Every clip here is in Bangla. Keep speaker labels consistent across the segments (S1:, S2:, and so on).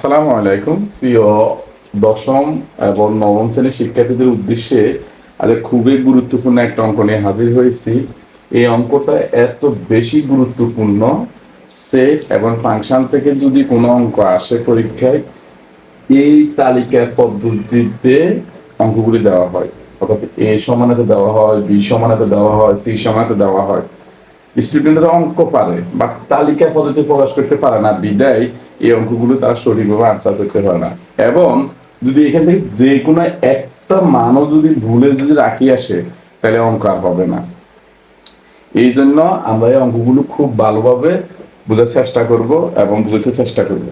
S1: আসসালামু আলাইকুম প্রিয় দশম এবং নবম শ্রেণীর শিক্ষার্থীদের উদ্দেশ্যে আজ খুবই গুরুত্বপূর্ণ একটা অঙ্ক নিয়ে হাজির হয়েছি। এই অঙ্কটা এত বেশি গুরুত্বপূর্ণ, সেট এবং ফাংশন থেকে যদি কোনো অঙ্ক আসে পরীক্ষায়, এই তালিকার পদ্ধতিতে অঙ্কগুলি দেওয়া হয়। অর্থাৎ এ সমানেতে দেওয়া হয়, বি সমানেতে দেওয়া হয়, সি সমানেতে দেওয়া হয়। স্টুডেন্টরা অঙ্ক পারে বাট তালিকা পদ্ধতি প্রকাশ করতে পারে না, বিদায় এই অঙ্কগুলো তারা সঠিকভাবে আনসার করতে পারে না। এবং যদি এখান থেকে যে কোনো একটা মানও যদি ভুলে যদি রাখি আসে, তাহলে অঙ্ক আর হবে না। এই জন্য আমরা এই অঙ্কগুলো খুব ভালোভাবে বোঝার চেষ্টা করব এবং বুঝতে চেষ্টা করব।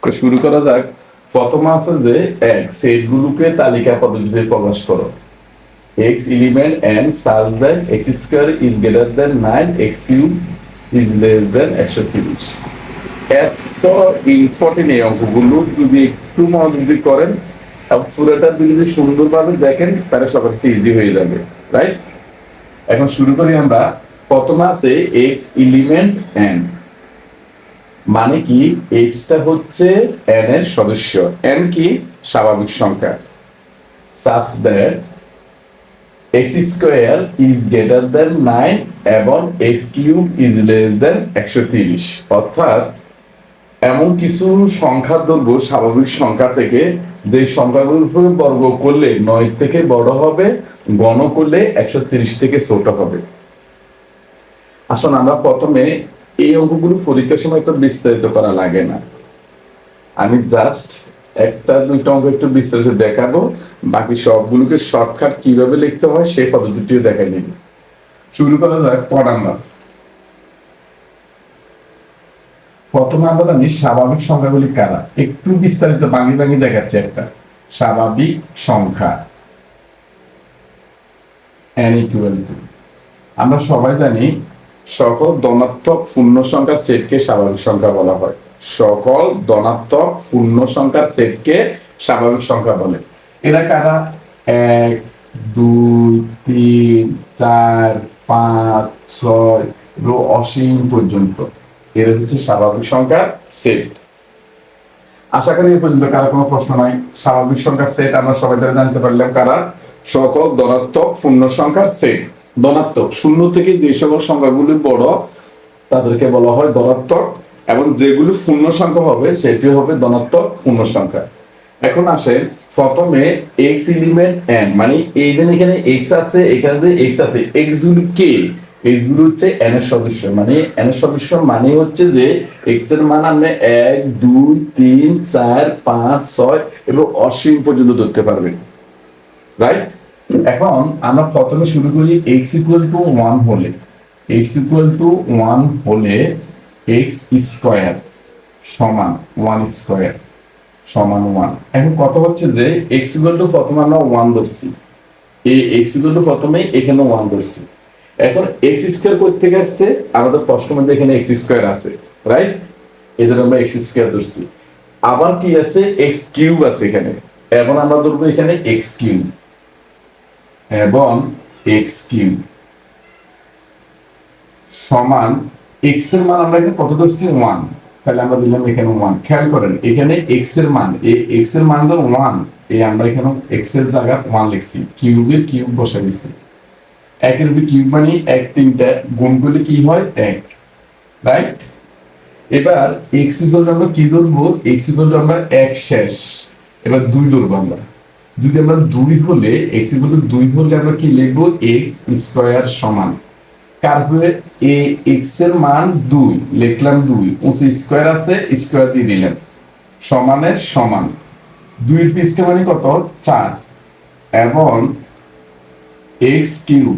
S1: তো শুরু করা যাক। প্রথম আছে যে এক সেটগুলোকে তালিকা পদ্ধতিতে প্রকাশ করো। x element n such that x square is greater than 9, x cube is less than 130। এত ইম্পর্টেন্ট এই অঙ্কগুলো যদি একটু মনোযোগী করেন এবং পুরোটা যদি সুন্দরভাবে দেখেন, তাহলে সবার কাছে ইজি হয়ে যাবে, রাইট? এখন শুরু করি আমরা। প্রথম আছে x এলিমেন্ট n, মানে কি x টা হচ্ছে n এর সদস্য। n কি? স্বাভাবিক সংখ্যা। such that x square is greater than 9 এবং x cube is less than 130। অর্থাৎ এমন কিছু সংখ্যা দৈর্ঘ্য স্বাভাবিক সংখ্যা থেকে যে সংখ্যাগুলোর উপরে বর্গ করলে 9 থেকে বড় হবে, গণ করলে 130 থেকে ছোট হবে। আসলে আমরা প্রথমে এই অঙ্কগুলো পরীক্ষার সময় তো বিস্তারিত করা লাগে না, আমি জাস্ট একটা দুইটা অঙ্ক একটু বিস্তারিত দেখাবো, বাকি সবগুলোকে শর্টকাট কিভাবে লিখতে হয় সেই পদ্ধতিটিও দেখাই দিব। শুরু করা যাক। প্রথমে আমরা জানি স্বাভাবিক সংখ্যাগুলি কারা, একটু বিস্তারিত ভাঙি ভাঙি দেখাচ্ছে। একটা স্বাভাবিক সংখ্যা n equal to, আমরা সবাই জানি সকল ধনাত্মক পূর্ণ সংখ্যার সেটকে স্বাভাবিক সংখ্যা বলা হয়। সকল ধনাত্মক পূর্ণ সংখ্যার সেটকে স্বাভাবিক সংখ্যা বলে। এরা কারা? 1 2 3 4 5 6 এবং অসীম পর্যন্ত এরা হচ্ছে স্বাভাবিক সংখ্যার সেট। আশা করি এই পর্যন্ত কারো কোনো প্রশ্ন নাই। স্বাভাবিক সংখ্যার সেট আমরা সবাই জানতে পারলাম কারা। সকল ধনাত্মক পূর্ণ সংখ্যার সেট। ধনাত্মক শূন্য থেকে যে সকল সংখ্যাগুলি বড় তাদেরকে বলা হয় ধনাত্মক, এবং যেগুলি পূর্ণ সংখ্যা হবে সেটি হবে ধনাত্মক পূর্ণ সংখ্যা। এখন আসে প্রথমে x এলিমেন্ট n, মানে এই যে এখানে x আছে, এখানে যে x আছে, x গুলো কে? x গুলো হচ্ছে n এর সদস্য। মানে n এর সদস্য মানে হচ্ছে যে x এর মান আপনি 1 2 3 4 5 6 এবং অসীম পর্যন্ত ধরতে পারবেন, রাইট? এখন আমরা প্রথমে শুরু করি x ইকুয়াল টু 1 হলে। x ইকুয়াল টু 1 হলে x স্কয়ার সমান 1 স্কয়ার সমান 1। এখন কত হচ্ছে যে x ইকুয়াল টু প্রথমে আমরা 1 ধরছি, এই x ইকুয়াল টু প্রথমে এখানে 1 ধরছি। এখন x স্কয়ার কই থেকে আসছে? আমাদের প্রশ্নের মধ্যে এখানে x স্কয়ার আছে, রাইট? এদের আমরা x স্কয়ার ধরছি। আবার কি আছে? x কিউব আছে এখানে, এবং আমরা ধরবো এখানে x কিউব এবং x কিউব সমান x এর মান আমরা এখানে কত ধরছি? 1। তাহলে আমরা দিলাম এখানে 1। খেয়াল করেন এখানে x এর মান, এই x এর মান যখন 1, এই আমরা এখানে x এর জায়গায় 1 লিখছি, কিউবের কিউব বসাই দিছি। 1 এর কিউব মানে 1 3টা গুণ করলে কি হয়? 1, রাইট? এবার x ইকুয়াল আমরা কি ধরবো? x ইকুয়াল আমরা 1 শেষ, এবার 2 ধরবো আমরা। যদি আমরা 2 হলে x ইকুয়াল 2 হলে আমরা কি লিখবো? x স্কয়ার সমান তারপরে এ x এর মান 2 লিখলাম, 2 ওসি স্কয়ার আছে, স্কয়ার দিয়ে দিলাম, সমানের সমান 2 এর পৃষ্ঠ মানে কত? 4 এবং x কিউব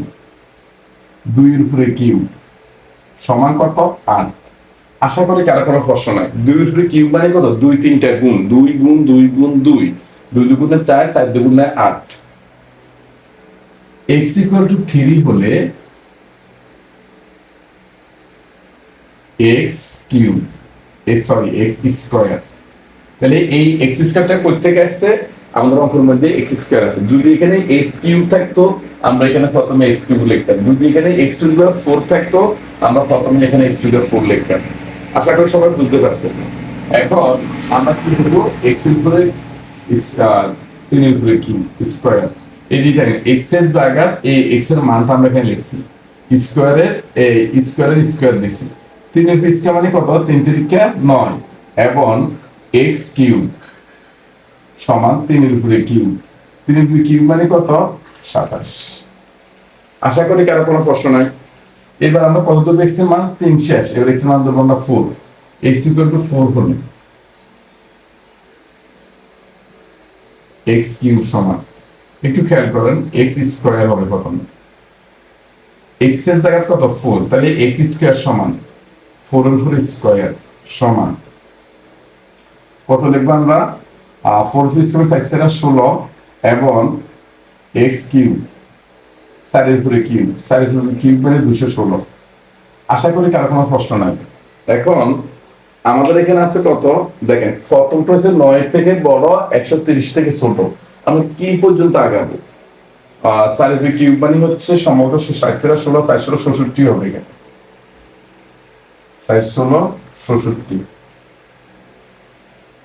S1: 2 এর উপরে কিউব সমান কত? 8। আশা করি কারো কোনো প্রশ্ন নাই। 2 এর উপরে কিউব মানে কত? 2 3টা গুণ, 2 গুণ 2 গুণ 2, 2 দুগুণে 4, 4 দুগুণে 8। x ইকুয়াল টু 3 হলে x cube sorry x square. তাহলে এই x স্কয়ারটা কই থেকে আসছে? আমাদের অঙ্কের মধ্যে x স্কয়ার আছে। যদি এখানে x কিউব থাকতো আমরা এখানে প্রথমে x কিউব লিখতাম, যদি এখানে x টু দি পাওয়ার 4 থাকতো আমরা প্রথমে এখানে x টু দি পাওয়ার 4 লিখতাম। আশা করি সবাই বুঝতে পারছেন। এখন আমরা কি করবো, এক্স এর উপরে 3 এর উপরে কি স্কয়ার, এই যে দেখেন এক্স এর জায়গা এই এক্স এর মানটা আমরা এখানে লিখছি, স্কয়ারের স্কয়ার দিছি, 3 এর স্কয়ার মানে কত, 3 তিরিকা 9 এবং এক্স কিউব সমান 3 এর উপরে কিউব, 3 এর উপরে কিউব মানে কত, 27। আশা করি কারো কোনো প্রশ্ন নাই। এবার আমরা কত ধরবো, এক্স এর মান 3 শেষ, এবার এক্স এর মান ধরবো আমরা 4, x ইকুয়াল টু 4 হলে x কিউব সমান, একটু খেয়াল করেন x স্কয়ার হবে প্রথমে, x এর জায়গা কত 4, তাহলে x স্কয়ার সমান 4 এর উপরে স্কয়ার সমান কত লিখবো আমরা, 4 স্কয়ার 16 এবং x কিউব 4 এর উপরে কিউব, 4 এর উপরে কিউব মানে 216। আশা করি কারো কোনো প্রশ্ন নাই। এখন আমাদের এখানে আছে কত, দেখেন প্রথমটা হচ্ছে 9 থেকে বড় 130 থেকে ছোট, আমরা কি পর্যন্ত আগাবো, 4 এর কিউব মানে হচ্ছে সম্ভবত 16 466 হবে, এখানে 466।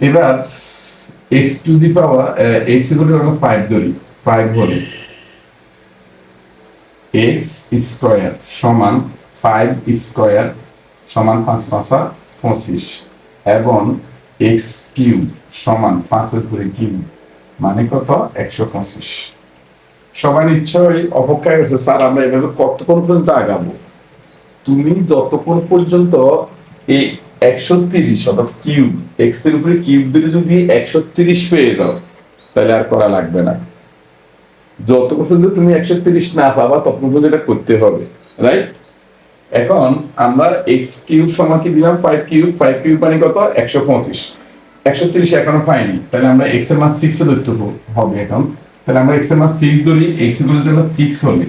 S1: এবার x to the power x এগুলো আমরা 5 ধরি, 5 হলে x স্কয়ার সমান 5 স্কয়ার সমান 5 5 25 এবং x কিউব সমান 5 এর উপরে কিউব মানে কত, 125। সবাই নিশ্চয়ই অপেক্ষায় আছে, স্যার আমরা এভাবে কতক্ষণ পর্যন্ত আগাবো, তুমি যতক্ষণ পর্যন্ত এই 130 অর্থাৎ কিউব x এর উপরে কিউব দিলে যদি 130 পেয়ে যাও তাহলে আর করা লাগবে না, যতক্ষণ পর্যন্ত তুমি 130 না পাবা ততক্ষণ পর্যন্ত এটা করতে হবে, রাইট। এখন আমরা x কিউব সমান কি দিলাম, 5 কিউব মানে কত, 125, 130 এখনো পাইনি, তাহলে আমরা x এর মান 6 ধরতে হবে এখন, তাহলে আমরা x এর মান 6 ধরি, x ইকুয়াল টু 6 হলে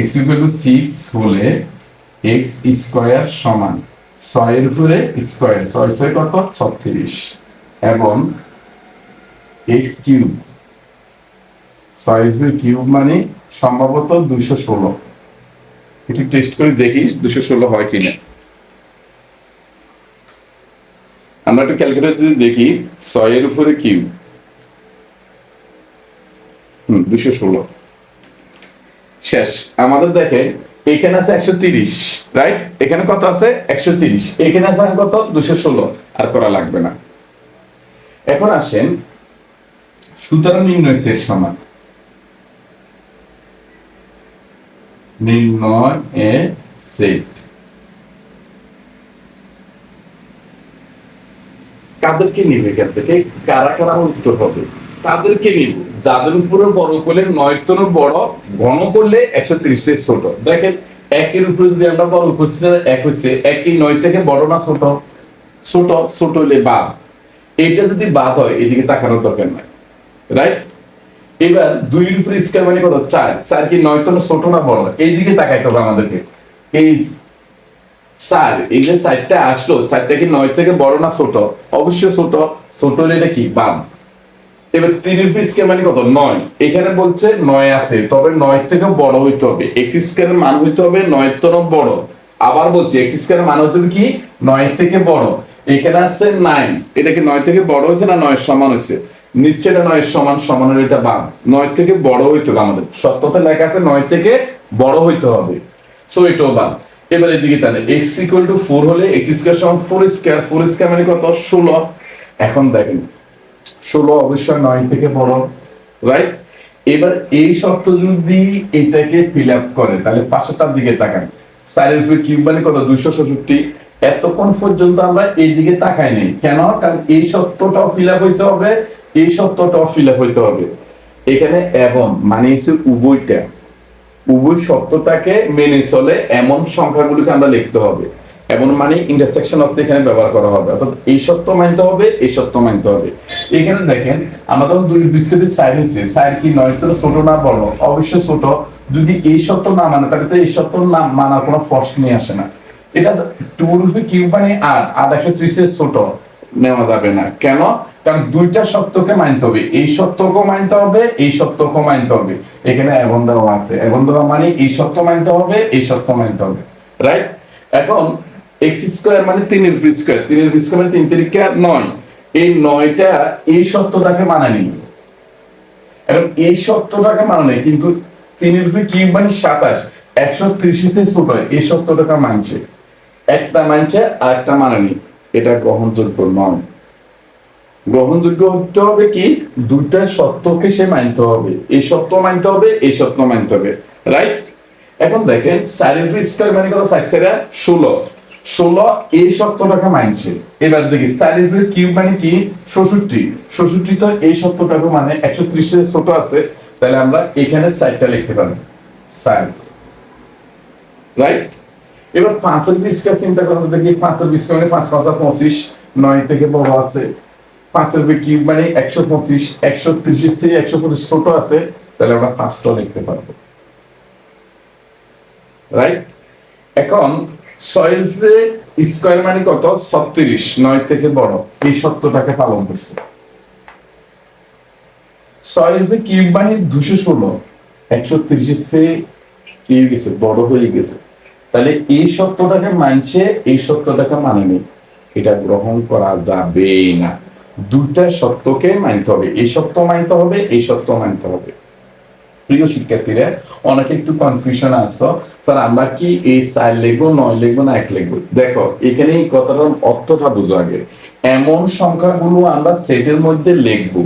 S1: x ইকুয়াল টু 6 হলে x স্কয়ার সমান 6 এর উপরে স্কয়ার, 6 6 কত 36 এবং x কিউব 6 এর উপরে কিউব মানে সম্ভবত 216, একটু টেস্ট করে দেখি 216 হয় কিনা। আমরা একটু ক্যালকুলেটর যদি দেখি 6 এর উপরে কিউব 216 শেষ। আমাদের দেখে এখানে আছে 130, রাইট, এখানে কত আছে 130, এখানে আছে কত 216, আর করা লাগবে না। এখন আসেন সুতরাং নির্ণয় সেট সমান, নির্ণয় এ সেট কাদেরকে নিবে, এখান থেকে কারা কারা উত্তর হবে তাদেরকে নিব, যাদের উপরে বড় করলে 9 তন বড়, ঘন করলে 130 এর ছোট। দেখেন একের উপরে যদি আমরা বড় করছি, 1 হচ্ছে 1 কি 9 থেকে বড় না ছোট, ছোট, ছোট হলে বাদ, এটা যদি বাদ হয় এদিকে তাকানোর দরকার নাই, রাইট। এবার 2 এর উপরে স্কয়ার মানে কত, 4, 4 কি 9 তন ছোট না বড়, এইদিকে তাকাইতে হবে আমাদেরকে, এই 4, এই যে 4টা আসলো, 4টা কি 9 থেকে বড় না ছোট, অবশ্যই ছোট, ছোট হলে এটা কি বাদ। এবার 3 এর স্কয়ার মানে কত, 9, এখানে বলছে 9 আছে, তবে 9 থেকে বড় হইতে হবে, x স্কয়ারের মান হইতে হবে 9 এর থেকে বড়, আবার বলছে x স্কয়ারের মান হইতে হবে কি 9 থেকে বড়, এখানে আছে 9, এটা কি 9 থেকে বড় হইছে না 9 এর সমান হইছে, নিশ্চয় এটা 9 এর সমান, সমান হলে এটা বাদ, 9 থেকে বড় হইতে হবে, আমাদের সত্যতে লেখা আছে 9 থেকে বড় হইতে হবে, সো এটাও বাদ। এবার এদিকে তাহলে x 4 হলে x স্কয়ার সমান 4 স্কয়ার, 4 স্কয়ার মানে কত 16, এখন দেখেন 16 অবশ্যই 9 থেকে বড়, রাইট। এবার এই শর্ত যদি এটাকে ফিল আপ করে তাহলে পাশেরটার দিকে তাকান, 4 এর উপরে কিউব মানে কত 266, এতক্ষণ পর্যন্ত আমরা এই দিকে তাকাই নাই কেন, কারণ এই শর্তটাও ফিল আপ হইতে হবে, এই শর্তটাও ফিল আপ হইতে হবে, এখানে এবং মানে হচ্ছে উভয়টা, উভয় শর্তটাকে মেনে চলে এমন সংখ্যাগুলোকে আমরা লিখতে হবে, এমন মানে ইন্টারসেকশন অর্থে এখানে ব্যবহার করা হবে, অর্থাৎ এই শর্ত মানতে হবে, এই শর্ত মানতে হবে। এখানে দেখেন আমরা তখন 2 বিস্কুটের সাইড হচ্ছে, সাইড কি 9 তো ছোট না বড়, অবশ্যই ছোট, যদি এই শর্ত না মানে তাহলে তো এই শর্ত না মানার কোনো প্রশ্ন নিয়ে আসে না, এটা 2 রুপি কিউব মানে 8 130 এর ছোট নেওয়া যাবে না, কেন, কারণ দুইটা শর্তকে মানতে হবে, এই শর্তকেও মানতে হবে, এই শর্তকেও মানতে হবে, এখানে এবং দেওয়া আছে, এবং দেওয়া মানে এই শর্ত মানতে হবে, এই শর্ত মানতে হবে, রাইট। এখন এক্স স্কোয়ার মানে 3 স্কোয়ার, 3 স্কোয়ার মানে 3 তিরিকা 9। এই 9টা এই সত্যটাকে মানে নেই, এবং এই সত্যটাকে মানে নেই, কিন্তু 3 কিউব মানে 27, 130 এর ছোট এই সত্যটাকে মানছে, একটা মানছে আর একটা মানে নেই, এটা গ্রহণযোগ্য নয়। গ্রহণযোগ্য হতে হবে কি, দুইটা সত্যকে সে মানতে হবে, এই সত্য মানতে হবে, এই সত্য মানতে হবে, রাইট। এখন দেখেন 4 স্কয়ার মানে কত, 4 16, 16 এই সত্যটাকে মানছে। এবার দেখি 4 কিউব মানে কি, 66, 66 তো এই সত্যটাকে মানে 130 এর ছোট আছে, তাহলে আমরা এখানে 4টা লিখতে পারি 4, রাইট। এবার 5 এর স্কয়ার চিন্তা করতে দেখি, 5 এর স্কয়ার মানে 5 5 25, 9 থেকে বড় আছে, 5 এর কিউব মানে 125, 130 এর চেয়ে 125 ছোট আছে, তাহলে আমরা 5টা লিখতে পারবো, রাইট। এখন 6 স্কয়ার মানে কত, 36, 9 থেকে বড়, এই সত্যটাকে পালন করছে। 6 কিউব মানে 216, 130 এর চেয়ে কি গেছে, বড় হয়ে গেছে, তাহলে এই সত্যটাকে মানছে, এই সত্যটাকে মানেনি, এটা গ্রহণ করা যাবে না। দুইটা সত্যকে মানতে হবে, এই সত্য মানতে হবে, এই সত্য মানতে হবে। প্রিয় শিক্ষার্থীরা, অনেকে একটু কনফিউশন আসতো, স্যার আমরা কি এই 4 লিখবো, 9 লিখবো না 1 লিখবো? দেখো এখানে এই কথাটার অর্থটা বুঝো আগে। এমন সংখ্যাগুলো আমরা সেটের মধ্যে লিখবো,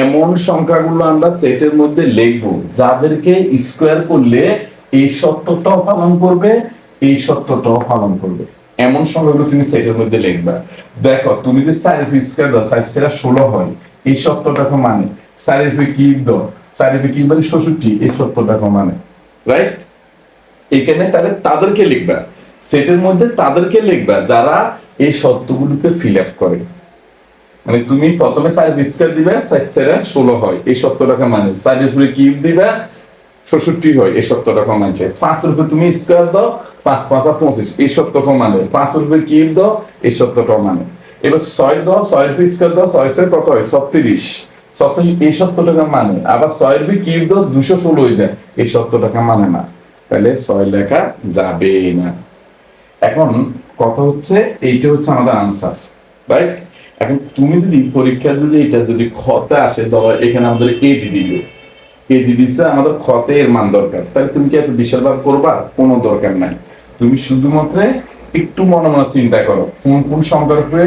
S1: এমন সংখ্যাগুলো আমরা সেটের মধ্যে লিখবো যাদেরকে স্কোয়ার করলে এই সত্যটাও পালন করবে, এই সত্যটাও পালন করবে, এমন সংখ্যাগুলো তুমি সেটের মধ্যে লিখবা। দেখো তুমি যদি 4 স্কয়ার দাও, 4 সেরা 16 হয়, এই সত্যটাকে মানে। 4 কিউব দাও, 4 কিউব মানে 66, এই সত্যটাকে মানে, রাইট। এখানে তাহলে তাদেরকে লিখবা, সেটের মধ্যে তাদেরকে লিখবা যারা এই সত্যগুলোকে ফিল আপ করে। মানে তুমি প্রথমে 4 স্কয়ার দিবে, 4 সেরা 16 হয়, এই সত্যটাকে মানে। 4 কিউব দিবা, 66 হয়, এই সত্যটাকে মানছে। 5 এর উপর তুমি স্কয়ার দাও, 5 5 25, এই সত্যটাকে মানে। 5 এর উপর কিউব দাও, এই সত্যটাকে মানে। এবার 6 দাও, 6 এর উপর স্কয়ার দাও, 6 6 কত হয়, 36, 36 এই সত্যটাকে মানে। আবার 6 এর উপর কিউব দাও, 216 হয়ে যায়, এই সত্যটাকে মানে না, তাহলে 6 লেখা যাবে না। এখন কথা হচ্ছে, এইটা হচ্ছে আমাদের আনসার, রাইট। এখন তুমি যদি পরীক্ষা যদি এটা যদি খতে আসে, ধরো এখানে আমাদের এ দিয়ে দিল, এ দিয়ে দিচ্ছে, আমাদের খতে এর মান দরকার, তাহলে তুমি কি এত বিশাল ভাগ করবা? কোনো দরকার নাই। তুমি শুধুমাত্র একটু মনে মনে চিন্তা করো কোন কোন সংখ্যার উপরে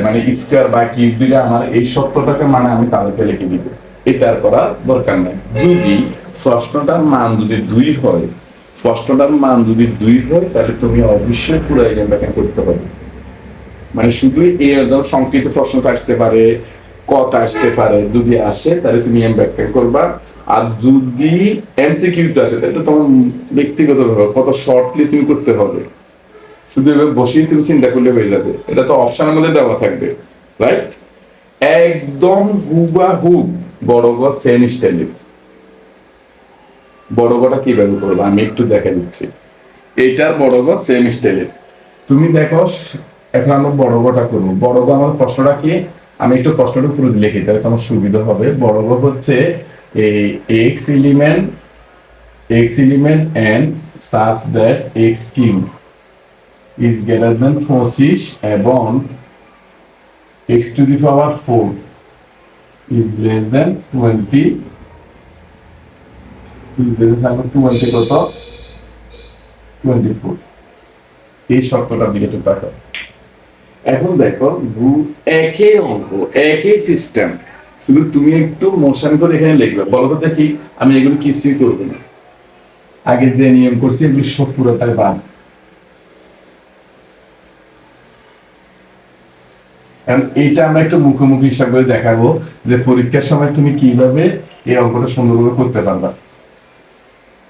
S1: মানে স্কয়ার বা কিউব দিলে আমার এই সত্যটাকে মানে আমি তাদেরকে লিখে দিব, এটা করার দরকার নাই। যদি প্রশ্নটার মান যদি 2 হয়, প্রশ্নটার মান যদি 2 হয়, তাহলে তুমি অবশ্যই পুরো এখানে করতে হবে। মানে শুধু এই একদম সংক্ষিপ্ত প্রশ্নটা আসতে পারে, কথা আসতে পারে, যদি আসে তাহলে তুমি এম ব্যাখ্যা করবা। আর যদি এমসিকিউতে আসে তাহলে তোমার ব্যক্তিগত ভাবে কত শর্টলি তুমি করতে হবে, শুধু এভাবে বসেই তুমি চিন্তা করলে হয়ে যাবে, এটা তো অপশনের মধ্যে দেওয়া থাকবে, রাইট। একদম হুবাহু বড় গ সেম স্টাইলে। বড় গটা কিভাবে করবো আমি একটু দেখা দিচ্ছি, এইটার বড় গ সেম স্টাইলে। তুমি দেখো, এখন আমরা বড় গটা করবো। বড় গ আমার প্রশ্নটা কি, আমি একটু প্রশ্নটা পুরো লিখি তাহলে তোমার সুবিধা হবে। বড় গ হচ্ছে এই x element and such that x cube is greater than 25 এবং x to the power 4 is less than 20 কত 24, এই শর্তটার দিকে একটু তাকাও। এখন দেখো একই অঙ্ক, একই সিস্টেম, শুধু তুমি একটু মোশন করে এখানে লিখবে। বলো তো দেখি, আমি এগুলো কিছুই করবো না, আগে যে নিয়ম করছি এগুলো সব পুরোটাই বাদ। এইটা আমরা একটু মুখোমুখি হিসাব করে দেখাবো যে পরীক্ষার সময় তুমি কিভাবে এই অঙ্কটা সুন্দরভাবে করতে পারবা।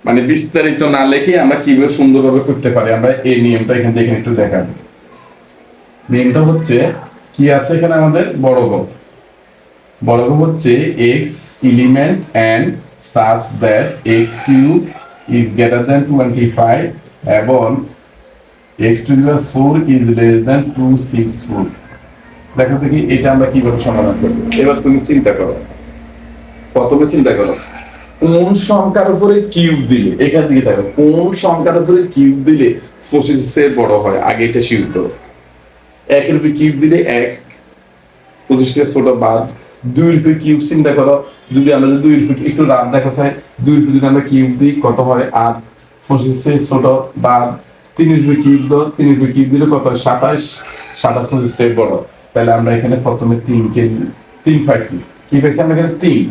S1: মানে বিস্তারিত না লিখে আমরা কিভাবে সুন্দরভাবে করতে পারি, আমরা এই নিয়মটা এখান থেকে একটু দেখাবো। নিয়মটা হচ্ছে কি আছে এখানে, আমাদের বড় গ হচ্ছে x element and such that x cube is greater than 25 এবং x to the power 4 is less than 264। দেখো দেখি এটা আমরা কিভাবে সমাধান করব। এবার তুমি চিন্তা করো, প্রথমে চিন্তা করো কোন সংখ্যার উপরে কিউব দিলে, এখান দিকে থাকবে, কোন সংখ্যার উপরে কিউব দিলে 25 বড় হয়, আগে এটা শিওর করো। 1 এর উপরে কিউব দিলে 1, 25 ছোট বাদ। 2 এর উপরে কিউব চিন্তা করো, যদি আমরা 2 এর উপরে একটু রাত দেখো চাই, 2 এর উপরে যদি আমরা কিউব দিই কত হয় 8, 25 ছোট বাদ। 3 এর উপরে কিউব দাও, 3 এর উপরে কিউব দিলে কত হয় 27, 27 25 বড়। তাহলে আমরা এখানে প্রথমে 3 পাইছি, কি পাইছি আমরা এখানে 3।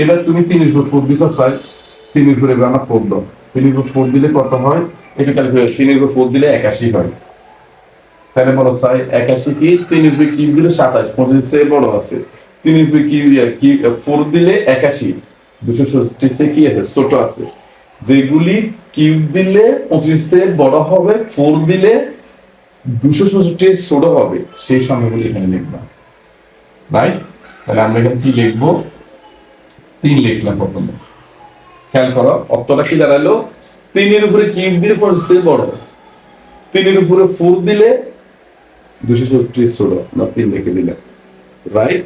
S1: এবার তুমি 3 এর উপর 4 দিছো স্যার, 3 এর উপরে আমরা 4 দাও, 3 এর উপর 4 দিলে কত হয়, এটা ক্যালকুলেট, 3 এর উপর 4 দিলে 81 হয়। তাহলে বলো চাই 81 কি, 3 এর উপরে কিউব দিলে 27, 25 বড় আছে। 3 এর উপরে কিউব 4 দিলে 81, 267 কি আছে ছোট আছে। যেগুলি কিউব দিলে 25 বড় হবে, 4 দিলে 267 ছোট হবে, সেই সংখ্যাগুলি এখানে লিখবা, রাইট? তাহলে আমরা এখানে কি লিখবো, 3 লিখলাম প্রথমে। খেয়াল করো উত্তরটা কি দাঁড়ালো, 3 এর উপরে কিউব দিলে 25 বড়, 3 এর উপরে 4 দিলে 267 ছোট, না 3 লিখে দিলাম, রাইট?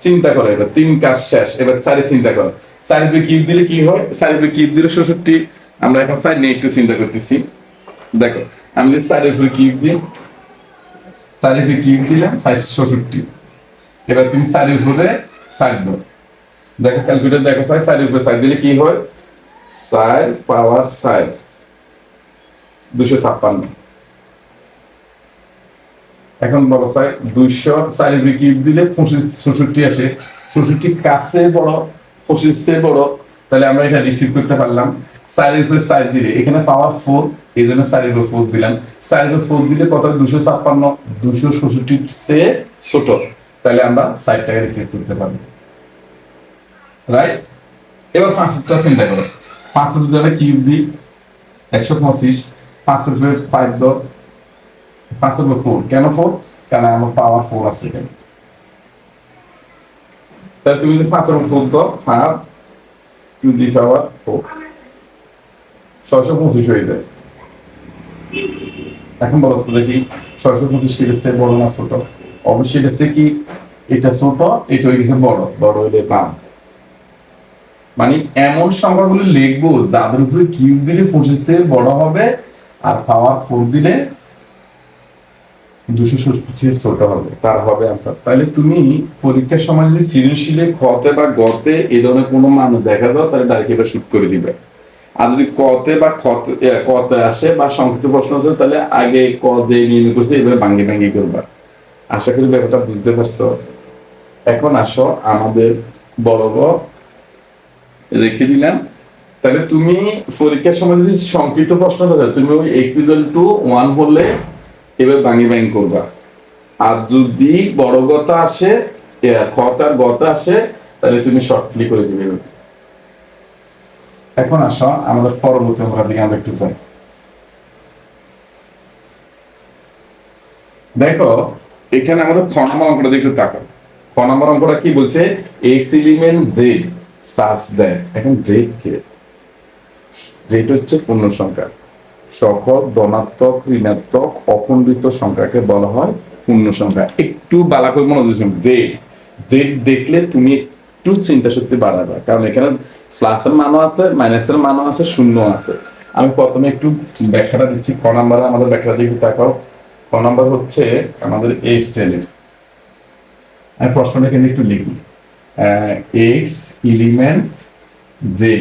S1: চিন্তা করো, এবার 3 কাজ শেষ। এবার 4 চিন্তা করো, 4 এর উপরে কিউব দিলে কি হয়, 4 এর উপরে কিউব দিলে 67। আমরা এখন 4 নিয়ে একটু চিন্তা করতেছি। দেখো আমি যদি 4 এর উপরে কিউব দিই, 4 এর উপরে কিউব দিলাম 67। এবার তুমি 4 এর উপরে 4 দাও, দেখো ক্যালকুলেটর দেখো 4 এর উপরে 4 দিলে কি হয়, 4 পাওয়ার 4 256। এখন বলো স্যার 204 এর উপরে কিউব দিলে 65 আসে, 65 কাছে বড় 25 বড়, তাহলে আমরা এটা রিসিভ করতে পারলাম। 4 এর উপরে 4 দিলে এখানে পাওয়ার 4, এই জন্য 4 এর উপর 4 দিলাম। 4 এর উপর 4 দিলে কত, 256, 266 চেয়ে ছোট, তাহলে আমরা 4 টাকা রিসিভ করতে পারবো, রাইট? এবার 5টা চিন্তা করো, 5 এর উপরে কিউব দিই 125, 5 এর উপরে 5 দাও, 5 এর উপর 4, কেন 4, কারণ আমার পাওয়ার 4 আছে এখানে। তাহলে তুমি যদি 5 এর উপর 4 দাও, 5 টু দি পাওয়ার 4, 625 হয়ে যায়। এখন বলো তো দেখি 625 এর চেয়ে বড় না ছোট? অবশ্যই এটা হচ্ছে কি, এটা ছোট, এটা হয়ে গেছে বড়, বড় হলে বাম। মানে এমন সংখ্যাগুলো লিখবো যাদের উপরে কিউব দিলে 25 বড় হবে, আর পাওয়ার 4 দিলে 266 ছোট হবে, তার হবে আনসার। তাহলে তুমি পরীক্ষার সময় যদি সৃজনশীলে খতে বা গতে এই ধরনের কোনো মান দেখা দাও, তাহলে ডাইরেক্ট এটা শুট করে দিবে। আর যদি কতে বা কতে আসে বা সংক্ষিপ্ত প্রশ্ন আছে, তাহলে আগে ক যে নির্ণয় করছে এভাবে ভাঙ্গি ভাঙ্গি করবা। আশা করি ব্যাপারটা বুঝতে পারছো। এখন আসো আমাদের বড় গ রেখে দিলাম। তাহলে তুমি পরীক্ষার সময় যদি সংক্ষিপ্ত প্রশ্ন আছে, তুমি ওই x=1 হলে এবার ভাঙ্গি ভাঙ্গি করবা। আর যদি বড় গতা আসে, খতার গতা আসে, তাহলে তুমি শর্টলি করে দিবে। এখন আসো আমাদের পরবর্তী অঙ্কটার দিকে আমরা একটু যাই। দেখো এখানে আমাদের খ নম্বর অঙ্কটা দিকে একটু তাকাও। খ নম্বর অঙ্কটা কি বলছে, x element z such that, এখন z কে, যেটা হচ্ছে পূর্ণ সংখ্যা, সকল ধনাত্মক ঋণাত্মক অখণ্ডিত সংখ্যাকে বলা হয় পূর্ণ সংখ্যা। একটু বালা করে মনে দিচ্ছি, জেড দেখলে তুমি একটু চিন্তা শক্তি বাড়াবে, কারণ এখানে প্লাসের মানও আছে, মাইনাসের মানও আছে, শূন্য আছে। আমি প্রথমে একটু ব্যাখ্যাটা দিচ্ছি। ক নাম্বার আমাদের ব্যাখ্যাটা দিকে তাকাও। ক নাম্বার হচ্ছে আমাদের এই স্টাইলের, আমি প্রশ্নটা কিন্তু একটু লিখি। X element J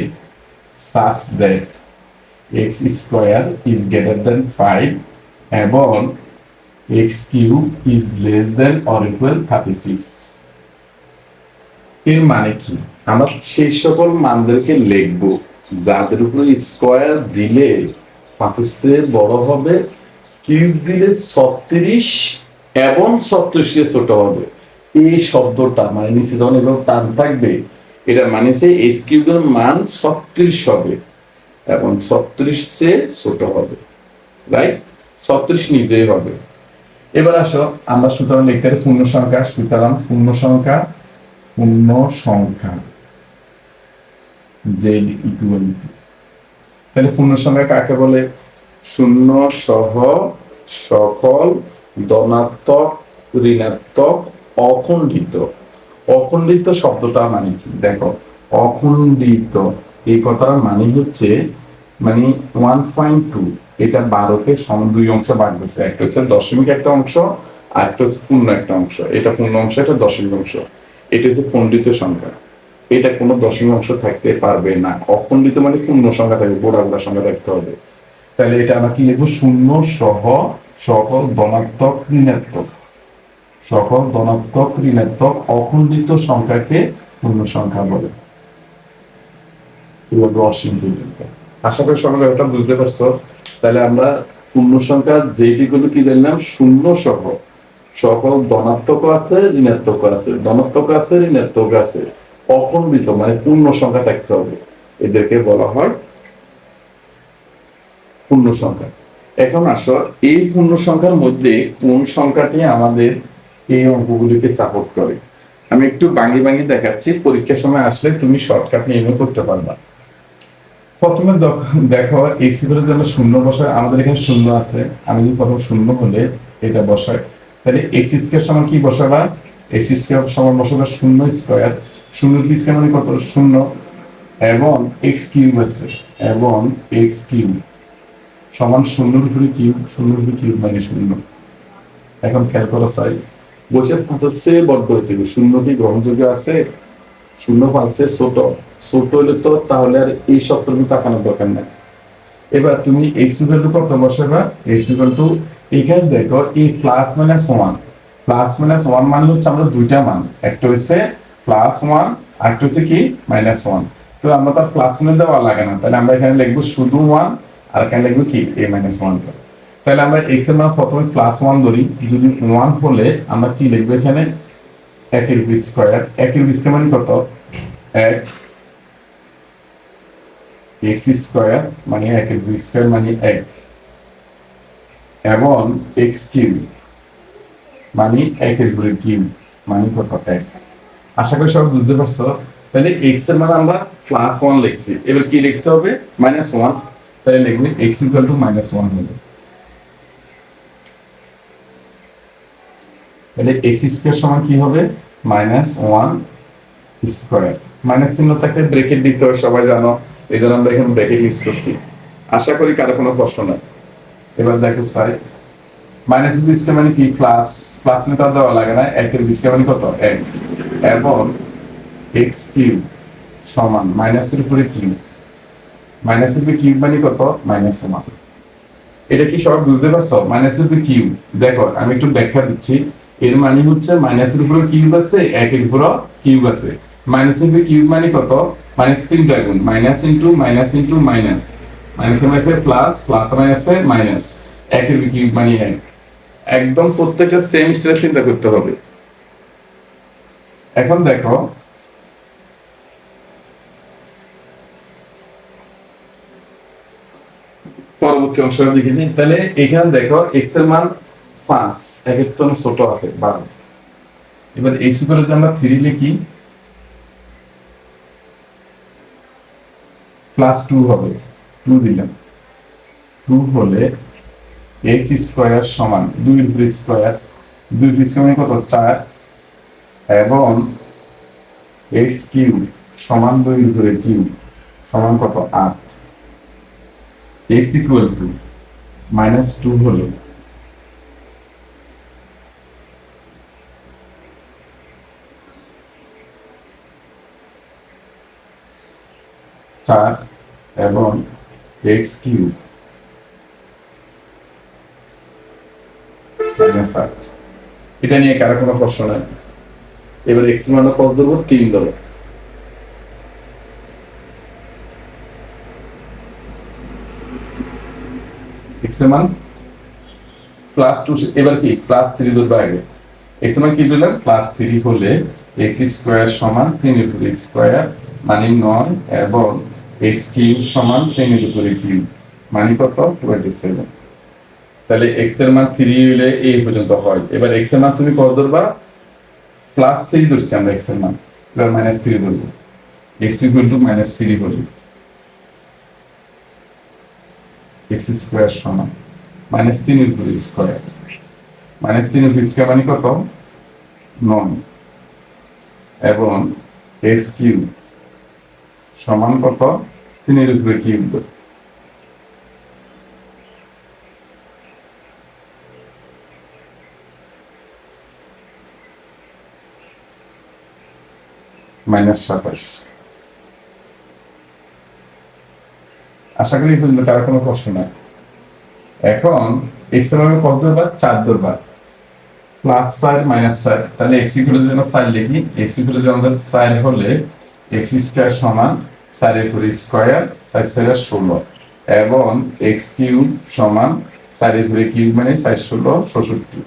S1: such that x square is greater than 5 এবং x cube is less than or equal 36। এর মানে কি, আমরা সেই সকল মানদেরকে লিখবো যাদের উপরে স্কয়ার দিলে 5 বড় হবে, কিউব দিলে 36 এবং 36 এর ছোট হবে। এই শব্দটা মানে নিচে যখন এরকম টান থাকবে, এটা মানে সেই x কিউবের মান 36 হবে এবং 36 চেয়ে ছোট হবে, রাইট? 36 নিজেই হবে। এবার আসো আমরা সুতরাং লিখতে পারি পূর্ণ সংখ্যা, সুতরাং পূর্ণ সংখ্যা z ইকুয়াল, তাহলে পূর্ণ সংখ্যা কাকে বলে, শূন্য সহ সকল ধনাত্মক ঋণাত্মক অখণ্ডিত। অখণ্ডিত শব্দটা মানে কি, দেখো অখণ্ডিত, এই কথার মানে হচ্ছে মানে 1.2, এটা 12কে দুই অংশ ভাগ হয়েছে, একটা হচ্ছে দশমিক একটা অংশ আর একটা হচ্ছে পূর্ণ একটা অংশ, এটা পূর্ণ অংশ, এটা দশমিক অংশ, এটা হচ্ছে খণ্ডিত সংখ্যা, এটা কোনো দশমিক অংশ থাকতে পারবে না। অখণ্ডিত মানে পূর্ণ সংখ্যা থাকবে, গোড়া গোড়া সংখ্যা থাকতে হবে। তাহলে এটা আমরা কি লিখবো, শূন্য সহ সকল ধনাত্মক ঋণাত্মক, সকল ধনাত্মক ঋণাত্মক অখণ্ডিত সংখ্যাকে পূর্ণ সংখ্যা বলে, অসীম পর্যন্ত। আশা করি সকলে ব্যাপারটা বুঝতে পারছো। তাহলে আমরা পূর্ণ সংখ্যা যেটিগুলো কি জানলাম, শূন্য সহ সকল ধনাত্মক আছে ঋণাত্মক আছে, ধনাত্মক আছে ঋণাত্মক আছে, অখণ্ডিত মানে পূর্ণ সংখ্যা থাকতে হবে, এদেরকে বলা হয় পূর্ণ সংখ্যা। এখন আসো এই পূর্ণ সংখ্যার মধ্যে কোন সংখ্যাটি আমাদের এই অঙ্কগুলিকে সাপোর্ট করে। আমি একটু ভাঙি ভাঙি দেখাচ্ছি, পরীক্ষার সময় আসলে তুমি শর্টকাট নিয়ে করতে পারবা। প্রথমে দেখো এক্স ইকুয়ালের জন্য শূন্য বসায়, আমাদের এখানে শূন্য আছে, আমি যদি প্রথম শূন্য হলে এটা বসাই, তাহলে এক্স স্কয়ার সমান কি বসাবা, এক্স স্কয়ার সমান বসাবা শূন্য স্কয়ার, শূন্য কি স্কয়ার মানে কত, শূন্য, এবং এক্স কিউব আছে, এবং এক্স কিউব সমান শূন্যর উপরে কিউব, শূন্যর উপরে কিউব মানে শূন্য। এখন খেয়াল করো সাই, বলছে পাঁচের বড় হইতে হবে, শূন্য কি গ্রহণযোগ্য আছে, শূন্য পাঁচের ছোট, ছোট হলে তো তাহলে আর এই সত্তর তাকানোর দরকার নাই। এবার তুমি এক্স ইকুয়াল টু কত বসাবা, এক্স ইকুয়াল টু এখানে দেখো এই plus minus one, plus minus one মানে হচ্ছে আমরা দুইটা মান, একটা হচ্ছে প্লাস ওয়ান আর একটা হচ্ছে কি মাইনাস ওয়ান। তো আমরা তার প্লাস চিহ্ন দেওয়া লাগে না, তাহলে আমরা এখানে লিখবো শুধু ওয়ান, আর এখানে লিখবো কি এ মাইনাস ওয়ান। তাহলে আমরা এক্স এর মান প্রথমে প্লাস ওয়ান ধরি, যদি ওয়ান হলে আমরা কি লিখবো এখানে একের বি স্কয়ার, একের বি স্কয়ার মানে কত, এক, এক্স স্কয়ার মানে একের বি স্কয়ার মানে এক, এবং এক্স কিউব মানে একের উপরে কিউব মানে কত, এক। আশা করি সব বুঝতে পারছো। তাহলে এক্স এর মানে আমরা প্লাস ওয়ান লিখছি, এবার কি লিখতে হবে, মাইনাস ওয়ান, তাহলে লিখবে x equal to minus one হবে। তাহলে এক্স স্কয়ার সমান কি হবে, মাইনাস ওয়ান স্কয়ার, মাইনাস চিহ্ন থাকলে ব্র্যাকেট দিতে হয়, সবাই জানো, এই জন্য আমরা এখানে ব্র্যাকেট ইউজ করছি। আশা করি কারো কোনো প্রশ্ন নাই। এবার দেখো সাই, মাইনাস বি স্কয়ার মানে কি প্লাস, প্লাস চিহ্নটা দেওয়া লাগে না, একের বি স্কয়ার মানে কত, এক, এবং এক্স কিউব সমান মাইনাসের উপরে কিউব, মাইনাসের উপরে কিউব মানে কত, মাইনাস ওয়ান। এটা কি সবাই বুঝতে পারছো, মাইনাসের উপরে কিউব, দেখো আমি একটু ব্যাখ্যা দিচ্ছি। এর মানে হচ্ছে মাইনাসের উপরে কিউব আছে, একের উপরে কিউব আছে, মাইনাসের উপরে কিউব মানে কত, মাইনাস তিনটা গুণ, minus into minus into minus, মাইনাসে মাইনাসে প্লাস, প্লাস মাইনাসে মাইনাস, একের উপরে কিউব মানে এক। একদম প্রত্যেকটা সেম স্টেপে চিন্তা করতে হবে। এখন দেখো পরবর্তী অংশটা লিখে নিই। তাহলে এখানে দেখো এক্স এর মান 5, একের তো ছোট আছে 12, এবার এক্স করে যদি আমরা 3 লিখি প্লাস 2 হবে, 2 দিলাম, 2 হলে এক্স স্কয়ার সমান 2 এর উপরে স্কয়ার, 2 এর স্কয়ার মানে কত, 4, এবং এক্স কিউব সমান 2 এর উপরে কিউব সমান কত, 8। এক্স ইকুয়াল টু মাইনাস 2 হলে চার, এবং এক্স কিউব মাইনাস 8। এটা নিয়ে কারো কোনো প্রশ্ন নাই। এবার এক্স মান কত দেবো, 3 দেবো, এক্স এর মান প্লাস 2, এবার কি প্লাস 3 ধরবো আগে, এক্স এর মান কি দিলাম প্লাস 3 হলে এক্স স্কয়ার সমান 3 এর উপরে স্কয়ার মানে 9, এবং এক্স কিউব সমান 3 এর উপরে কিউব মানে কত, 27। তাহলে এক্স এর মান 3 হলে এই পর্যন্ত হয়। এবার এক্স এর মান তুমি কত ধরবা, প্লাস 3 ধরছি আমরা এক্স এর মান, এবার মাইনাস 3 ধরবো, এক্স ইকুয়াল টু মাইনাস 3 হলে এক্স স্কয়ার সমান মাইনাস 3 এর উপরে স্কয়ার, মাইনাস 3 এর উপরে স্কয়ার মানে কত, 9, এবং এক্স কিউব সমান কত 3 এর উপরে কিউব -27। আশা করি পর্যন্ত কারো কোনো প্রশ্ন নাই। এখন x এর মান কত ধরবা 4 ধরবা, +4 -4, তাহলে x ইকুয়াল টু আমরা 4 লিখি, x ইকুয়াল টু আমাদের 4 হলে x স্কয়ার সমান 4 এর উপরে স্কয়ার 4 4 16 এবং x কিউব সমান 4 এর উপরে কিউব মানে 4 16 66।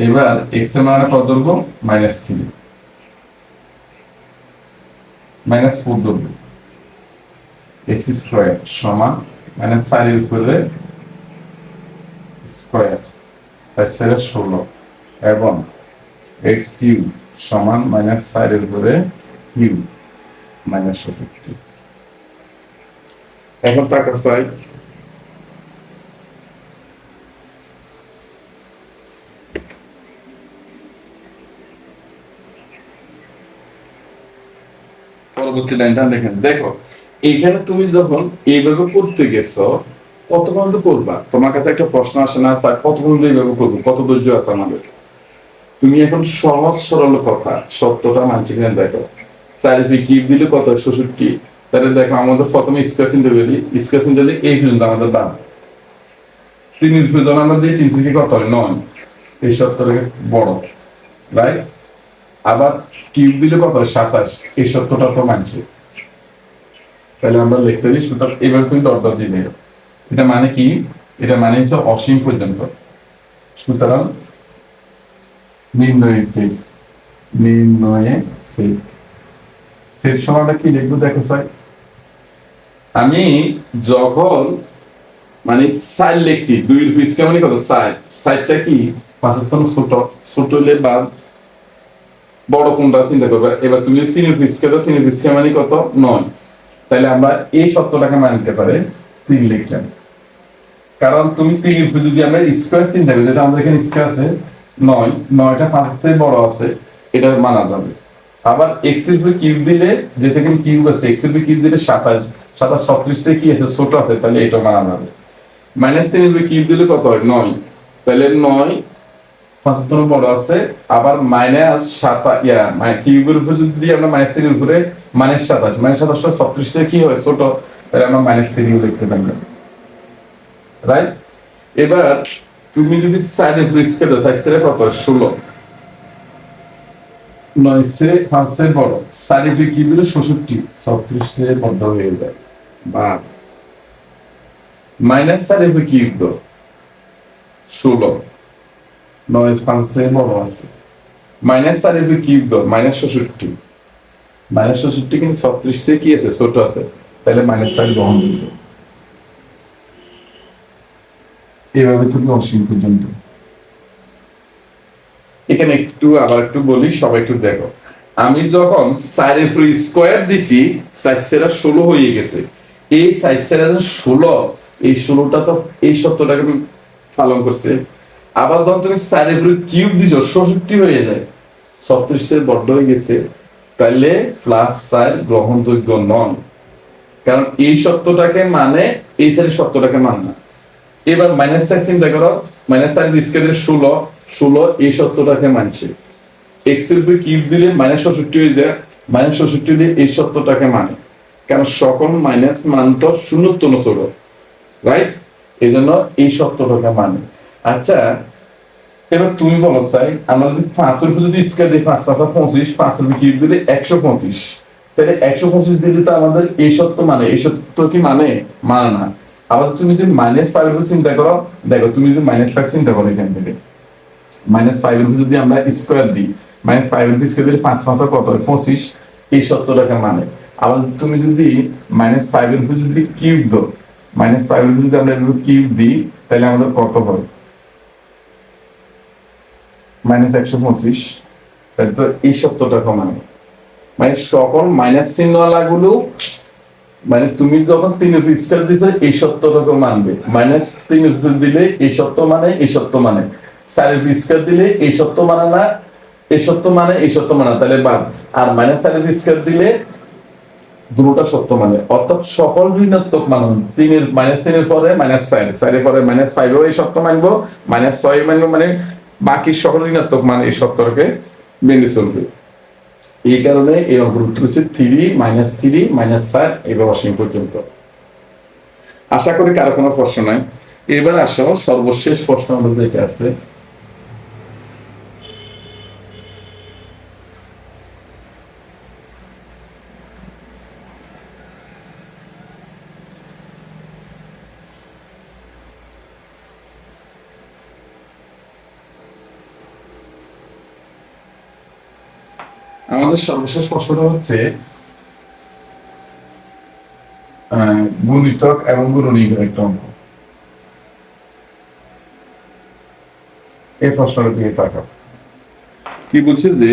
S1: এবার x এর মান কত ধরবো -3 -4 ধরবো, x স্কয়ার সমান -4 এর উপরে স্কয়ার 4 4 16 এবং x কিউব সমান -4 এর উপরে কিউব -66। এখন টাকা চাই পরবর্তী লাইনটা দেখেন। দেখো এইখানে তুমি যখন এইভাবে করতে গেছো কত পর্যন্ত করবা, তোমার কাছে একটা প্রশ্ন আসে না স্যার কত পর্যন্ত এইভাবে করবো, কত ধৈর্য আছে আমাদের? তুমি এখন সহজ সরল কথা সত্যটা মানছি কিনা দেখো। 4 কিউব দিলে কত 66, তাহলে দেখো আমাদের প্রথমে স্কয়ার চিন্তা করি, স্কয়ার চিন্তা দিলে এই পর্যন্ত আমাদের দাম 3 এর উপরে যখন আমরা দিই 3 থেকে কত হয় 9, এই সত্যটাকে বড় রাইট। আবার কিউব দিলে কত হয় 27, এই সত্যটা তো মানছি, তাহলে আমরা লিখতে পারি সুতরাং এবার তুমি ডট ডট দিয়ে দিও। এটা মানে কি, এটা মানে হচ্ছে অসীম পর্যন্ত। সুতরাং নির্ণয়ে সেট, নির্ণয়ে সেট, সেট সমানটা কি লিখবো দেখো স্যার, আমি যখন মানে 4 লিখছি 2 এর স্কয়ার মানে কত 4, 4টা কি 5 এর থেকে ছোট, ছোট হলে বা বড় কোনটা চিন্তা করবে। এবার তুমি 3 এর স্কয়ার দাও, 3 এর স্কয়ার মানে কত 9, তাহলে আমরা এই সত্যটাকে মানতে পারে 3 লিখলাম। কারণ তুমি 3 এর উপরে যদি আমরা স্কয়ার চিন্তা করি, যেটা আমাদের এখানে স্কয়ার আছে 9, 9টা 5 থেকে বড় আছে, এটা মানা যাবে। আবার x এর উপরে কিউব দিলে, যেটা এখানে কিউব আছে x এর উপরে কিউব দিলে 27, 27 36 থেকে কি আছে ছোট আছে, তাহলে এটা মানা যাবে। -3 এর উপরে কিউব দিলে কত হয় 9, তাহলে 9 5 থেকে বড় আছে। আবার কিউবের উপরে যদি আমরা -3 এর উপরে -27, -27 36 থেকে কি হয় ছোট, তাহলে আমরা -3 লিখতে পারি রাইট। এবার তুমি যদি 4 এর উপরে স্কয়ার দাও, 4 এর কত 16, 9 সে 5 সে বড়, 4 এর উপরে কি দিলে 66, 36 সে বড় হয়ে যায়। বা -4 এর উপরে কি দাও 16, 9 5 সে বড় আছে, -4 এর উপরে কিউব দাও -66, -66 কিন্তু 36 সে কি আছে ছোট আছে, তাহলে -4 গ্রহণ করবে। এভাবে তুমি অসীম পর্যন্ত। এখানে একটু আবার একটু বলি, সবাই একটু দেখো, আমি যখন 4 এর উপরে স্কয়ার দিছি 4 সেরা 16 হয়ে গেছে, এই 4 সেরা 16, এই 16টা তো এই সত্যটাকে পালন করছে। আবার যখন তুমি 4 এর উপরে কিউব দিছো 66 হয়ে যায়, 36 এর বড় হয়ে গেছে, তাহলে +4 গ্রহণযোগ্য নয়, কারণ এই সত্যটাকে মানে এই সাইড সত্যটাকে মানে না। এবার -4 চিন্তা করো, -4 স্কয়ারে 16, 16 এই সত্যটাকে মানছে। x এর উপরে কিউব দিলে -66 হয়ে যায়, -66 দিলে এই সত্যটাকে মানে, কারণ সকল মাইনাস মান তো শূন্যর থেকে ছোট রাইট, এইজন্য এই সত্যটাকে মানে। আচ্ছা এবার তুমি বলো চাই, আমরা যদি 5 এর উপরে যদি স্কয়ার দিই 5 5 25, 5 এর উপরে কিউব দিলে 125, তাহলে 125 দিলে তো আমাদের এই সত্য মানে, এই সত্য কি মানে মানে না। আবার তুমি যদি -5 এর চিন্তা করো, দেখো তুমি যদি -5 চিন্তা করো, এখান থেকে -5 এর যদি আমরা স্কয়ার দিই, -5 এর স্কয়ার দিলে 5 5 কত হয় 25, এই সত্যটাকে মানে। আবার তুমি যদি -5 এর যদি কিউব দাও, -5 এর যদি আমরা কিউব দিই, তাহলে আমাদের কত হয় -125, তাহলে তো এই সত্যটাকে মানে। মানে সকল মাইনাস চিহ্নওয়ালা গুলো মানে তুমি যখন 3 এর স্কয়ার দিছো এই সত্যটাকে মানবে, -3 এর দিলে এই সত্য মানে, এই সত্য মানে, 4 এর স্কয়ার দিলে এই সত্য মানে না, এই সত্য মানে, এই সত্য মানে, তাহলে বাদ। আর -4 এর স্কয়ার দিলে দুটোটা সত্য মানে, অর্থাৎ সকল ঋণাত্মক মান তিনের মাইনাস তিনের পরে মাইনাস চার, চারের পরে মাইনাস ফাইভও এই সত্য মানবো, মাইনাস ছয় মানবো, মানে বাকি সকল ঋণাত্মক মান এই সত্যটাকে মেনে চলবে। এই কারণে এই অঙ্কের উত্তর হচ্ছে থ্রি মাইনাস চার এবার অসীম পর্যন্ত। আশা করি কারো কোনো প্রশ্ন নাই। এবার আসো সর্বশেষ প্রশ্ন আমাদের যেটা আছে, আমাদের সর্বশেষ প্রশ্নটা হচ্ছে গুণিতক এবং গুণনীয়কের একটা অঙ্ক। এই প্রশ্নটা দিয়ে তাকাও, কি বলছে যে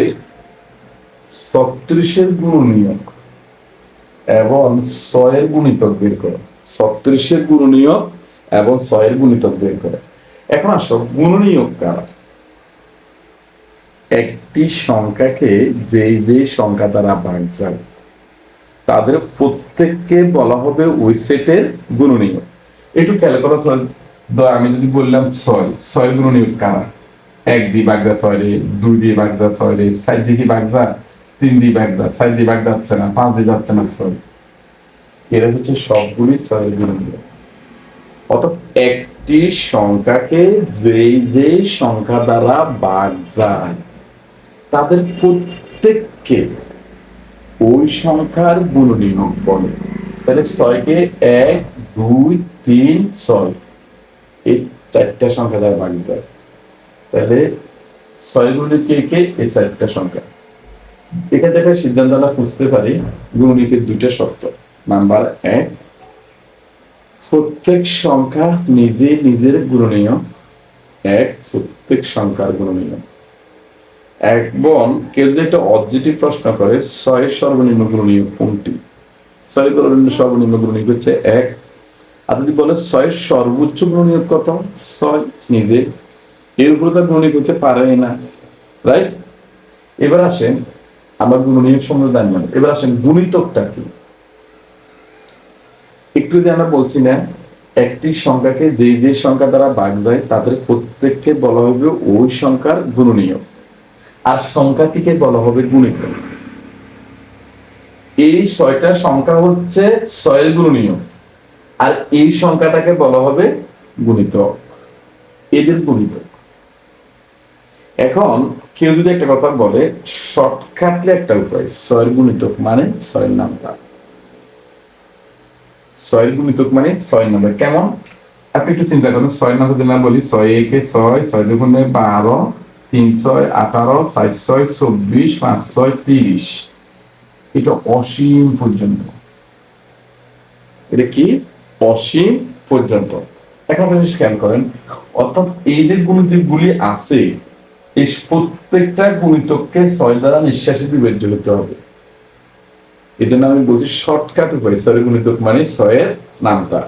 S1: 36-এর গুণনীয়ক এবং 6-এর গুণিতক বের করো। 36-এর গুণনীয়ক এবং 6-এর গুণিতক বের করো। এখন আসো গুণনীয়ক কারা? একটি সংখ্যাকে যেই যেই সংখ্যা দ্বারা ভাগ যায় তাদের প্রত্যেককে বলা হবে ওই সেটের গুণনীয়ক। একটু খেয়াল করো, আমি যদি বললাম 6, 6-এর গুণনীয়ক কারা? 1 দিয়ে ভাগ যা 6 রে, 2 দিয়ে ভাগ যা 6 রে, 4 দিয়ে ভাগ যা, 3 দিয়ে ভাগ যা, 4 দিয়ে ভাগ যাচ্ছে না, 5 দিয়ে যাচ্ছে না 6। এরা হচ্ছে সবগুলি 6-এর গুণনীয়ক। অর্থাৎ একটি সংখ্যাকে যেই যেই সংখ্যা দ্বারা ভাগ যায় তাদের প্রত্যেককে ওই সংখ্যার গুণনীয়ক বলে। তাহলে 6-কে 1, 2, 3, 6 এই 4টা সংখ্যা দ্বারা ভাগ যায়। তাহলে 6 গুণিত কে এই 4টা সংখ্যা। এখানে একটা সিদ্ধান্ত আমরা বুঝতে পারি গুণনীয়কের দুইটা শর্ত। নাম্বার 1, প্রত্যেক সংখ্যা নিজে নিজের গুণনীয়ক। প্রত্যেক সংখ্যার গুণনীয়ক। এবং কেউ যদি একটা অবজেক্টিভ প্রশ্ন করে 6-এর সর্বনিম্ন গুণনীয়ক কোনটি, 6-এর সর্বনিম্ন গুণনীয়ক হচ্ছে 1। আর যদি বলে 6-এর সর্বোচ্চ গুণনীয়ক কত, 6 নিজে, এর উপরে তার গুণনীয়ক হতে পারে না, রাইট? এবার আসেন আমরা গুণনীয়ক সম্বন্ধে জানলাম, এবার আসেন গুণিতকটা কি। একটু যদি আমরা বলছি না, একটি সংখ্যাকে যে যে সংখ্যা দ্বারা ভাগ যায় তাদের প্রত্যেককে বলা হবে ওই সংখ্যার গুণনীয়ক, আর সংখ্যাটিকে বলা হবে গুণিতক। এই 6টা সংখ্যা হচ্ছে 6-এর গুণনীয়ক, আর এই সংখ্যাটাকে বলা হবে গুণিতক, এদের গুণিতক। এখন কেউ যদি একটা কথা বলে, শর্টকাটলি একটা উপায়, 6-এর গুণিতক মানে 6-এর নামতা। 6-এর গুণিতক মানে 6 নাম্বার। কেমন? আপনি একটু চিন্তা করেন, 6 নাম্বার যদি আমরা বলি 6 একে 6, 6 দুগুণে 12, 3 6 18, 4 6 24, 5 6 30। এটা অসীম পর্যন্ত। এটা কি? অসীম পর্যন্ত। এখন আপনি খেয়াল করেন, অর্থাৎ এই যে গুণিতকগুলি আছে এই প্রত্যেকটা গুণিতককে 6 দ্বারা নিঃশ্বাসে বিভাজ্য হতে হবে। এই জন্য আমি বলছি শর্টকাট উপায়, 6-এর গুণিতক মানে 6-এর নামতা।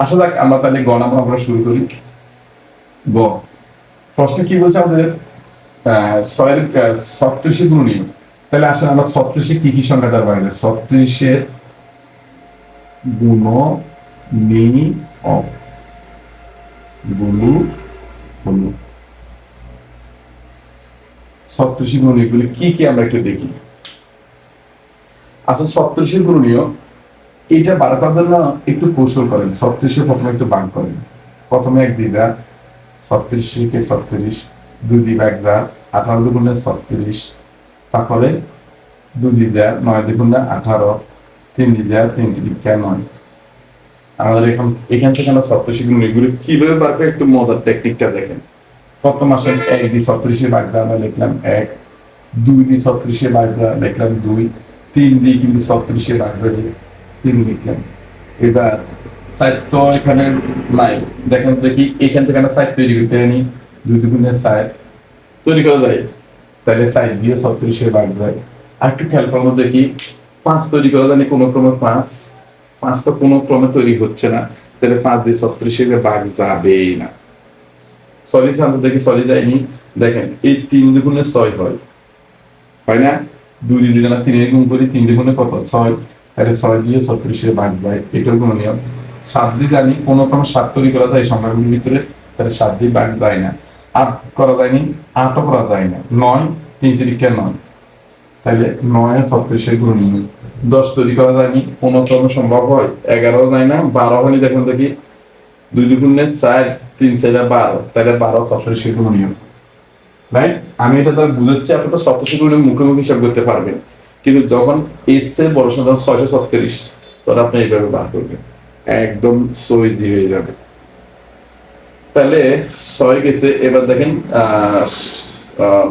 S1: আসা যাক আমরা তাহলে গণনা করা শুরু করি। গ প্রশ্ন কি বলছে আমাদের, 6-এর 36 গুণনীয়ক। তাহলে আসলে আমরা 36 কি কি সংখ্যা দ্বারা ভাগ যায়? 36-এর গুণনীয়ক গুলো 36 গুণনীয়কগুলি কি কি আমরা একটু দেখি। আচ্ছা, 36-এর গুণনীয়ক এটা বার করার জন্য একটু কৌশল করেন। 36-এ প্রথমে একটু ভাগ করেন। প্রথমে 1 দিয়ে যা 36-কে 36, 2 দিয়ে ভাগ যা 18 দুগুণে 36, তারপরে 2 দিয়ে যা 9 দুগুণে 18, 3 দিয়ে যা 3 3 9। আমাদের এখান থেকে আমরা 36 গুণনীয়কগুলো কিভাবে বার করে একটু মজার টেকনিকটা দেখেন। প্রথম আসেন 1 দিয়ে 36-এ ভাগ যা আমরা লিখলাম 1, 2 দিয়ে 36-এ ভাগ যা লিখলাম 2, 3 দিয়ে কিন্তু 36-এ ভাগ যা 3 লিখলাম। এবার 4 তো এখানে নাই, দেখেন দেখি এখান থেকে আমরা 4 তৈরি করতে জানি, 2 দুগুণে 4 তৈরি করা যায়। তাহলে 4 দিয়ে 36-এ ভাগ যায়। আর একটু খেয়াল করবো দেখি 5 তৈরি করা জানি কোনো ক্রমে 5 তো কোনো ক্রমে তৈরি হচ্ছে না, তাহলে 5 দিয়ে 36-এ ভাগ যাবেই না। 6 দিয়ে দেখি 6 যায়নি, দেখেন এই 3 দুগুণে 6 হয় না, 2 দিয়ে যদি আমরা 3 গুণ করি 3 দুগুণে কত 6, তাহলে 6 দিয়ে 36 ভাগ যায়, এটাও গুণনীয়। 7 দিয়ে জানি কোনো 7 তৈরি করা যায় সংখ্যাগুলোর ভিতরে, তাহলে 7 দিয়ে ভাগ যায় না। 8 করা যায়নি, 8ও করা যায় না। 9 3 তিরিকে 9, তাহলে 9 36 গুণনীয়। 10 তৈরি করা যায়নি, কোনো সম্ভব হয়? 11 যায় না। 12 হলে দেখুন দেখি, 2 দুগুণে 4, 3 4 12, তাহলে 12 36 গুণনীয়। রাইট? আমি এটা তার বুঝাচ্ছি, আপনি তো 87 গুণের মুখোমুখি হিসাব করতে পারবেন, কিন্তু যখন এর চেয়ে বড় সংখ্যা 636, তখন আপনি এইভাবে বার করবেন, একদম সো ইজি হয়ে যাবে। তাহলে 6 গেছে, এবার দেখেন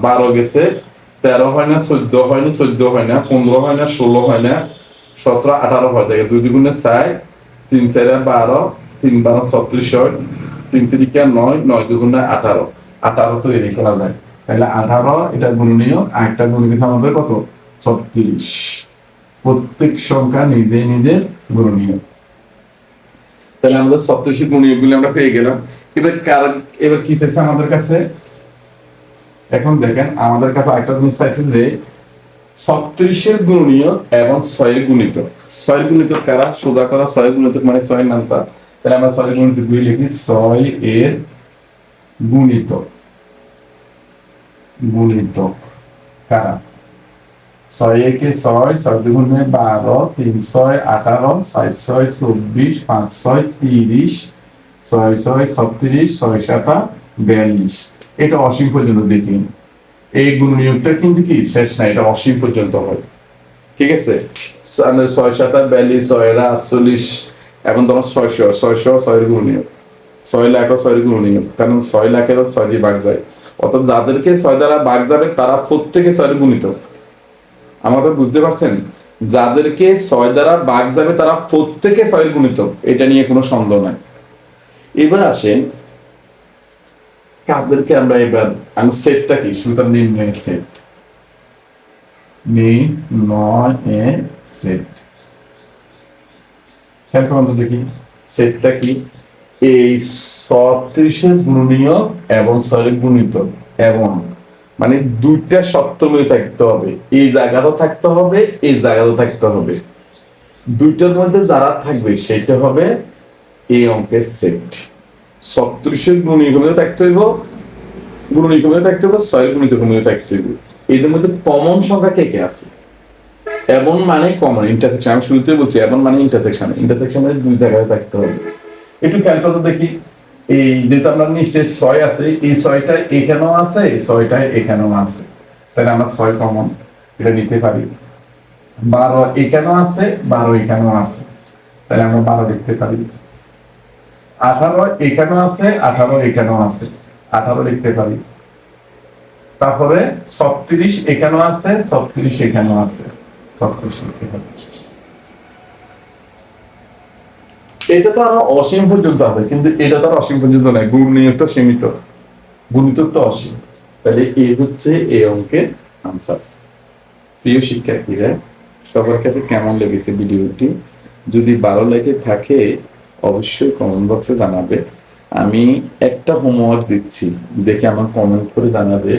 S1: 12 গেছে, 13 হয় না, 14 হয় না, 14 হয় না, 15 হয় না, 16 হয় না, 17 18 হয়। দেখে 2 দুগুণে 4, 3 4 12, 3 12 36 হয়, 3 3 9, 9 দুগুণে 18, 18 তো এরই করা যায়। তাহলে 18 এটা গুণনীয়, আর একটা গুণ গেছে আমাদের কত? 36। প্রত্যেক সংখ্যা নিজে নিজে গুণনীয়। তাহলে আমাদের 36 গুণনীয়কগুলো আমরা পেয়ে গেলাম। এবার কি চাইছে আমাদের কাছে? এখন দেখেন আমাদের কাছে আরেকটা জিনিস চাইছে যে 36 গুণনীয় এবং 6 গুণিতক। 6 গুণিতক কারা? সোজা করা 6 গুণিতক মানে 6 নামটা। তাহলে আমরা 6 গুণিতক গুলি লিখি, 6 এর গুণিতক। গুণিতক কারা? 6 একে 6, 6 দুগুণে 12, 3 6 18, 4 6 24, 5 6 30, 6 6 36, 6 7 42। এটা অসীম পর্যন্ত দেখি। এই গুণনীয়কটা কিন্তু কি শেষ না, এটা অসীম পর্যন্ত হয়। ঠিক আছে? 6 7 42, 6 48, এখন তোমার 600, 600 গুণনীয়ক, 6 লাখ 6 গুণনীয়ক, কারণ 6 লাখেরও 6 দিয়ে ভাগ যায়। অর্থাৎ যাদেরকে 6 দ্বারা ভাগ যাবে তারা প্রত্যেকে 6 গুণিতক। আমাদের বুঝতে পারছেন? যাদেরকে 6 দ্বারা ভাগ যাবে তারা প্রত্যেকে 6 গুণিতক, এটা নিয়ে কোনো সন্দেহ নাই। এবার আসেন কাদেরকে আমরা এবার, আমি সেটটা কি সুতরাং নির্ণয়ের সেট, নির্ণয়ের সেট খেয়াল করুন তো দেখি সেটটা কি। এই 36 গুণনীয় এবং 6 গুণিতক, এবং মানে দুইটা সপ্তমী থাকতে হবে, এই জায়গাটাও থাকতে হবে, এই জায়গাটাও থাকতে হবে। দুইটার মধ্যে যারা থাকবে সেটা হবে এই অঙ্কের সেট। 36 গুণনীয়ক থাকতে হইব, গুণনীয়ক থাকতে হবে, 6 গুণিতক থাকতে হইব। এদের মধ্যে কমন সংখ্যা কে কে আছে? এবং মানে কমন ইন্টারসেকশন, আমি শুরুতে বলছি এবং মানে ইন্টারসেকশন, ইন্টারসেকশন মানে দুই জায়গায় থাকতে হবে। একটু খেয়াল করে দেখি, এই যেটা আমরা নিচে 6 আছে, এই 6টা এখানেও আছে, এই 6টা এখানেও আছে, তাহলে আমরা 6 কমন এটা নিতে পারি। 12 এখানেও আছে, 12 এখানেও আছে, তাহলে আমরা 12 লিখতে পারি। 18 এখানেও আছে, 18 এখানেও আছে, 18 লিখতে পারি। তারপরে 36 এখানেও আছে, 36 এখানেও আছে, 36 লিখতে পারি। এটা তো আরো অসীম পর্যন্ত আছে, কিন্তু এটা তো আর অসীম পর্যন্ত নাই, গুণনীয়ক তো সীমিত, গুণিতক তো অসীম। তাহলে এই হচ্ছে এই অঙ্কের আনসার। প্রিয় শিক্ষার্থীরা, সবার কাছে কেমন লেগেছে ভিডিওটি? যদি ভালো লেগে থাকে অবশ্যই কমেন্ট বক্সে জানাবে। আমি একটা হোমওয়ার্ক দিচ্ছি, দেখে আমার কমেন্ট করে জানাবে।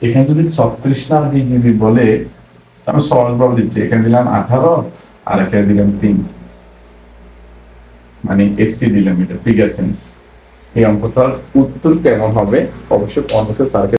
S1: এখানে যদি 36 না দিয়ে যদি বলে, আমি সহজভাবে দিচ্ছি, এখানে দিলাম 18 আর এখানে দিলাম 3, মানে এফসি দিলাম, এটা ফিগার সেন্স। এই অঙ্কটার উত্তর কেমন হবে অবশ্যই কমেন্টে স্যারকে